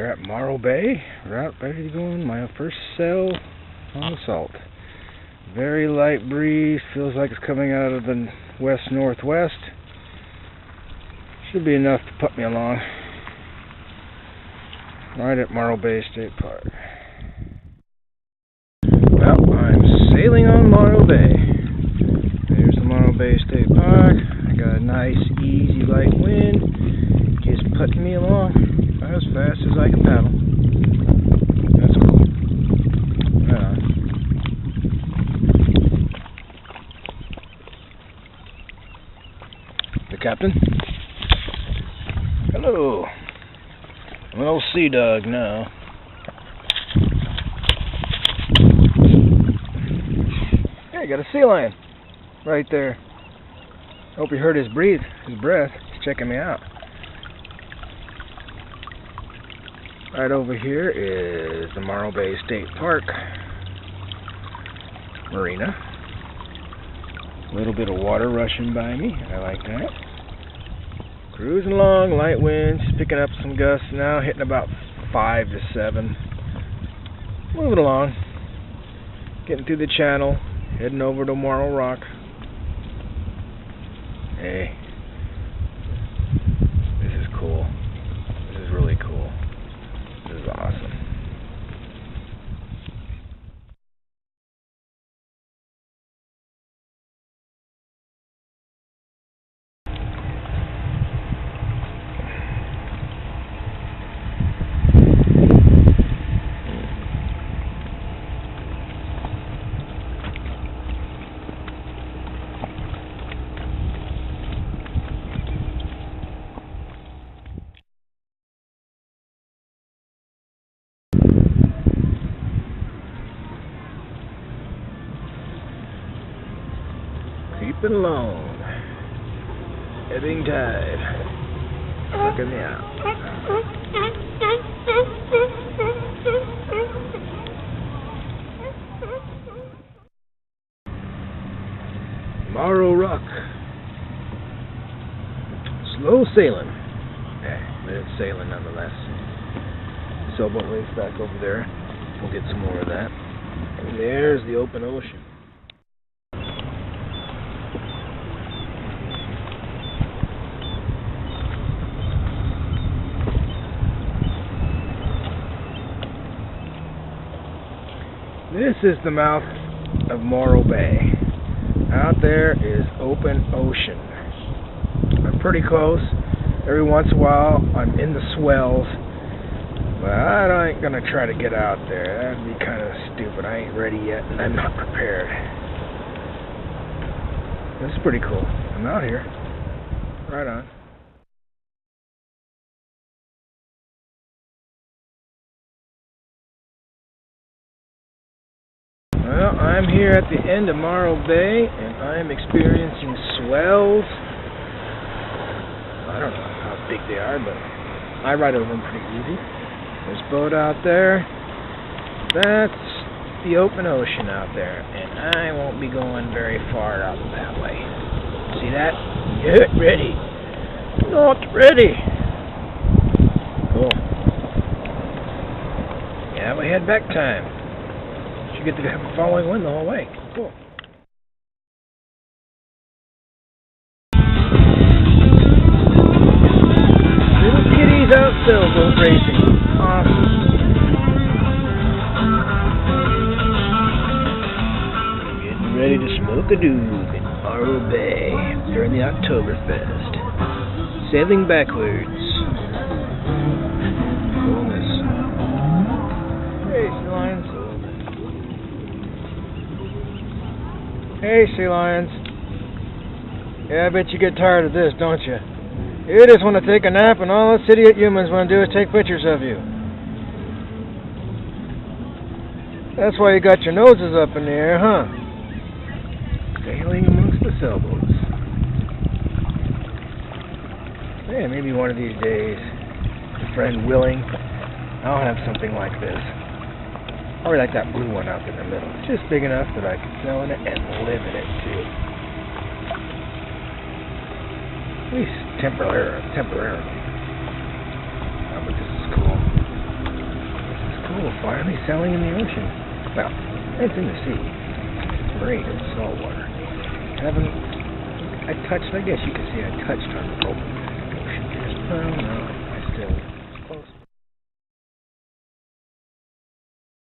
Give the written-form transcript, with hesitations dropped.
We're at Morro Bay. We're out ready to go on my first sail on the Salt. Very light breeze. Feels like it's coming out of the west-northwest. Should be enough to put me along. Right at Morro Bay State Park. Well, I'm sailing on Morro Bay. There's the Morro Bay State Park. I got a nice, easy, light wind. Just putting me along as fast as I can paddle. That's cool. The captain. Hello. I'm an old sea dog now. Hey, I got a sea lion right there. Hope you heard his breath. He's checking me out. Right over here is the Morro Bay State Park Marina. A little bit of water rushing by me. I like that. Cruising along, light winds, picking up some gusts now, hitting about 5 to 7. Moving along. Getting through the channel, heading over to Morro Rock. Hey. This is cool. This is really cool. This is awesome. Creeping along. Ebbing tide. Looking me out. Morro Rock. Slow sailing. But it's sailing nonetheless. Sailboat race back over there. We'll get some more of that. And there's the open ocean. This is the mouth of Morro Bay. Out there is open ocean. I'm pretty close. Every once in a while I'm in the swells. But I ain't gonna try to get out there. That'd be kind of stupid. I ain't ready yet and I'm not prepared. This is pretty cool. I'm out here. Right on. Well, I'm here at the end of Morro Bay, and I'm experiencing swells. I don't know how big they are, but I ride over them pretty easy. There's a boat out there. That's the open ocean out there, and I won't be going very far out that way. See that? Get ready. Not ready. Cool. Yeah, we had back time. You get to have a following wind the whole way. Cool. Little kitties out sailboat racing. Awesome. Getting ready to smoke a doob in Morro Bay during the Oktoberfest. Sailing backwards. Coolness. Hey, sea lions. Hey, sea lions. Yeah, I bet you get tired of this, don't you? You just want to take a nap and all us idiot humans want to do is take pictures of you. That's why you got your noses up in the air, huh? Sailing amongst the sailboats. Hey, maybe one of these days, friend willing, I'll have something like this. Or like that blue one out in the middle. It's just big enough that I can sail in it and live in it too. At least temporarily. Oh, but this is cool. finally selling in the ocean. Well, it's in the sea. Great, it's salt water. I guess you could say I touched on the ocean. Well, no, I still